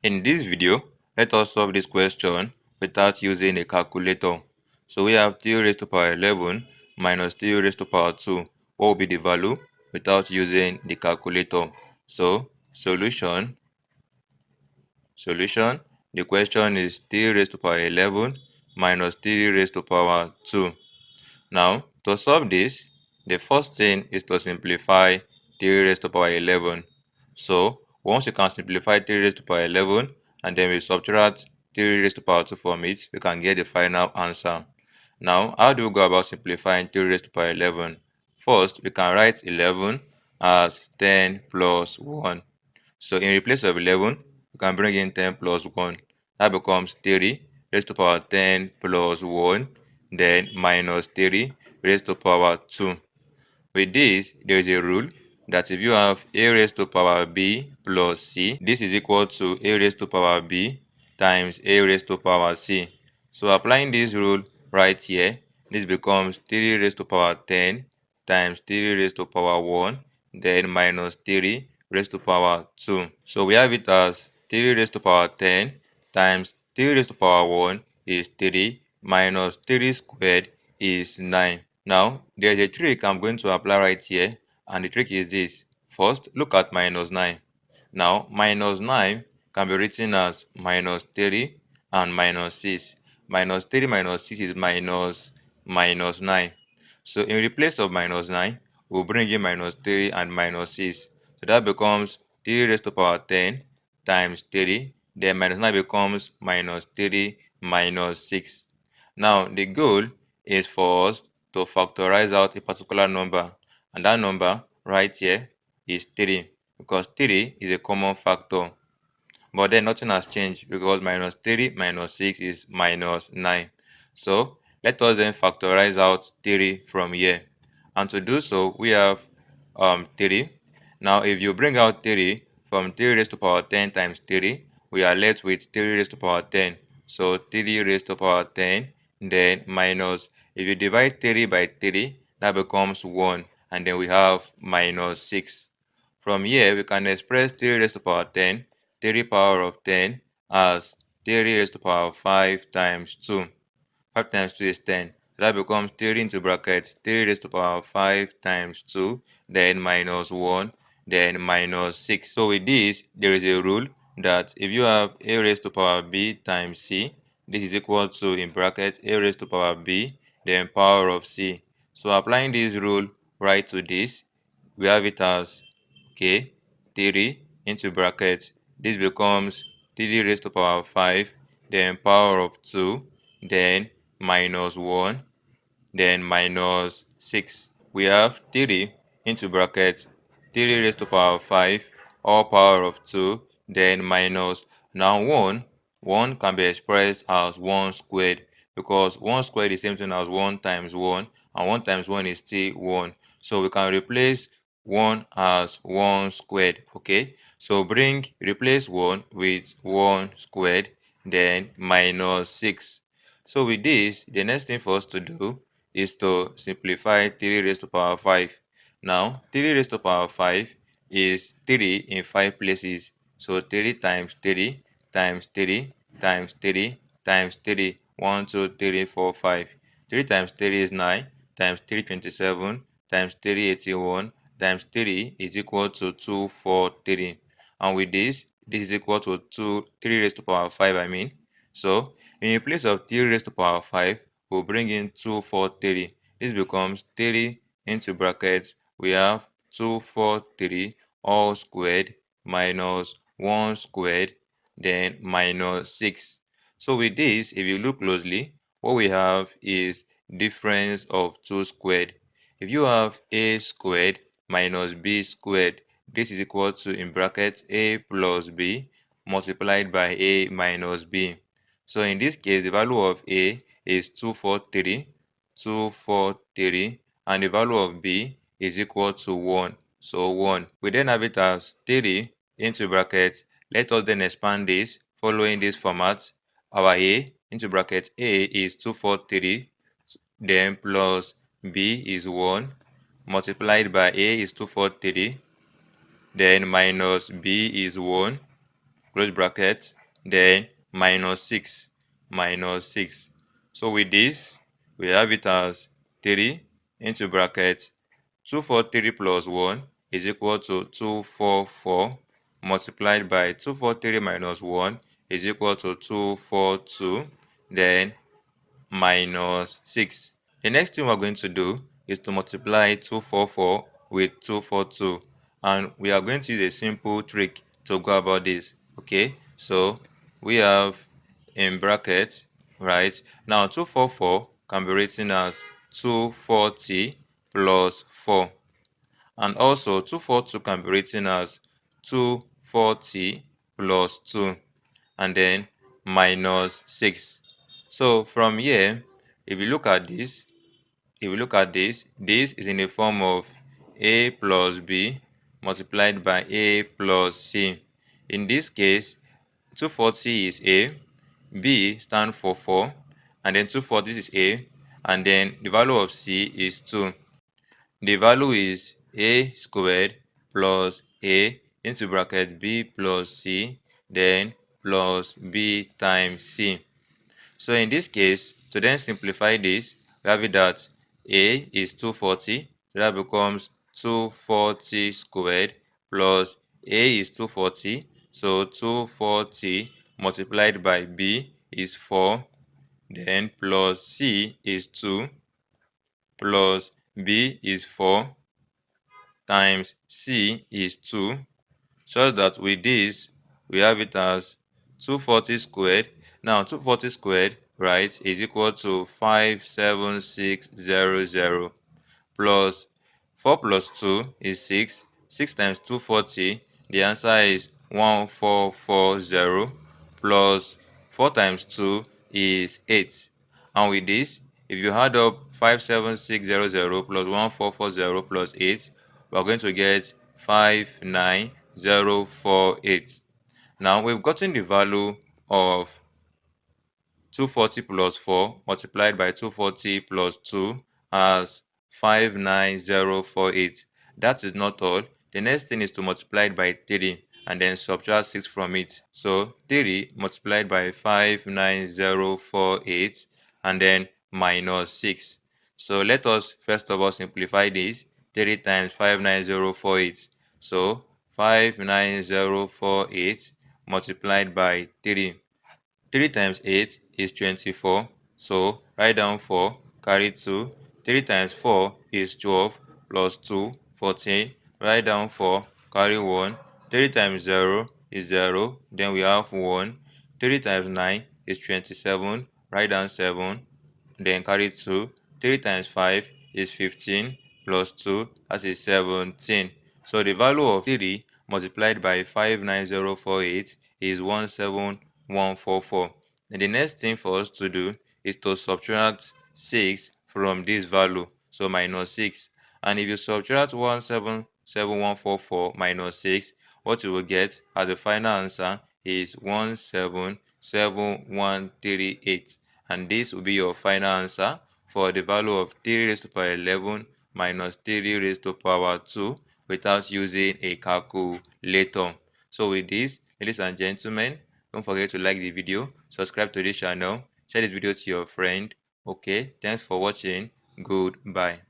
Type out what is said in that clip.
In this video, let us solve this question without using a calculator. So we have 3 raised to power 11 minus 3 raised to power 2. What will be the value without using the calculator? So solution, the question is 3 raised to power 11 minus 3 raised to power 2. Now, to solve this, the first thing is to simplify 3 raised to power 11. So, once you can simplify 3 raised to power 11 and then we subtract 3 raised to power 2 from it, we can get the final answer. Now, how do we go about simplifying 3 raised to power 11? First, we can write 11 as 10 plus 1. So, in place of 11, we can bring in 10 plus 1. That becomes 3 raised to power 10 plus 1, then minus 3 raised to power 2. With this, there is a rule that if you have a raised to power b plus c, this is equal to a raised to power b times a raised to power c. So applying this rule right here, this becomes 3 raised to power 10 times 3 raised to power 1, then minus 3 raised to power 2. So we have it as 3 raised to power 10 times 3 raised to power 1 is 3 minus 3 squared is 9. Now, there's a trick I'm going to apply right here, and the trick is this. First, look at minus 9. Now, minus 9 can be written as minus 3 and minus 6. Minus 3 minus 6 is minus 9. So, in place of minus 9, we'll bring in minus 3 and minus 6. So, that becomes 3 raised to power 10 times 3. Then minus 9 becomes minus 3 minus 6. Now, the goal is for us to factorize out a particular number, and that number right here is 3, because 3 is a common factor. But then nothing has changed because minus 3 minus 6 is minus 9. So let us then factorize out 3 from here. And to do so, we have 3. Now if you bring out 3 from 3 raised to power 10 times 3, we are left with 3 raised to power 10. So 3 raised to power 10, then minus, if you divide 3 by 3, that becomes 1, and then we have minus 6. From here, we can express 3 raised to power 10, 3 power of 10 as 3 raised to power 5 times 2. 5 times 2 is 10. So that becomes 3 into brackets 3 raised to power 5 times 2, then minus 1, then minus 6. So with this, there is a rule that if you have a raised to power b times c, this is equal to, in brackets, a raised to power b, then power of c. So applying this rule right to this, we have it as, okay, 3 into brackets. This becomes 3 raised to power 5, then power of 2, then minus 1, then minus 6. We have 3 into brackets 3 raised to power 5, all power of 2, then minus. Now 1 can be expressed as 1 squared, because 1 squared is the same thing as 1 times 1, and 1 times 1 is still 1. So we can replace 1 as 1 squared, okay? So replace 1 with 1 squared, then minus 6. So with this, the next thing for us to do is to simplify 3 raised to power 5. Now, 3 raised to power 5 is 3 in 5 places. So 3 times 3 times 3 times 3 times 3. 1, 2, 3, 4, 5. 3 times 3 is 9, times 3, 27, times 3, 81, times 3 is equal to 243. And with this is equal to 3 raised to power 5, I mean. So, in place of 3 raised to power 5, we'll bring in 243. This becomes 3 into brackets. We have 243 all squared minus 1 squared, then minus 6. So with this, if you look closely, what we have is difference of 2 squared. If you have a squared minus b squared, this is equal to, in brackets, a plus b multiplied by a minus b. So in this case, the value of a is 243, and the value of b is equal to 1. So 1. We then have it as 3 into brackets. Let us then expand this following this format. Our a into bracket a is 243, then plus b is 1, multiplied by a is 243, then minus b is 1, close bracket, then minus 6. So with this, we have it as 3 into bracket 243 plus 1 is equal to 244 multiplied by 243 minus 1 is equal to 242, then minus 6. The next thing we're going to do is to multiply 244 with 242, and we are going to use a simple trick to go about this. Okay, so we have in bracket, right, now 244 can be written as 240 plus 4, and also 242 can be written as 240 plus 2, and then minus 6. So from here, if you look at this, this is in the form of a plus b multiplied by a plus c. In this case, 240 is a, b stands for 4, and then 240 is a, and then the value of c is 2. The value is a squared plus a into bracket b plus c, then plus b times c. So in this case, to then simplify this, we have it that a is 240, so that becomes 240 squared plus a is 240, so 240 multiplied by b is 4, then plus c is 2, plus b is 4, times c is 2, such that with this, we have it as 240 squared. Now, 240 squared, right, is equal to 57600 plus 4 plus 2 is 6. 6 times 240, the answer is 1440 plus 4 times 2 is 8. And with this, if you add up 57600 plus 1440 plus 8, we are going to get 59048. Now we've gotten the value of 240 plus 4 multiplied by 240 plus 2 as 59048. That is not all. The next thing is to multiply it by 3 and then subtract 6 from it. So 3 multiplied by 59048 and then minus 6. So let us first of all simplify this. 3 times 59048. So 59048 multiplied by 3. 3 times 8 is 24. So write down 4, carry 2. 3 times 4 is 12 plus 2, 14. Write down 4, carry 1. 3 times 0 is 0. Then we have 1. 3 times 9 is 27. Write down 7. Then carry 2. 3 times 5 is 15 plus 2, that is 17. So the value of 3 multiplied by 59048 is 17144. And the next thing for us to do is to subtract 6 from this value, so minus 6. And if you subtract 17144 minus 6, what you will get as the final answer is 1771138. And this will be your final answer for the value of 3 raised to power 11 minus 3 raised to power 2 without using a calculator. So with this, ladies and gentlemen, don't forget to like the video, subscribe to this channel, share this video to your friend. Okay, thanks for watching. Goodbye.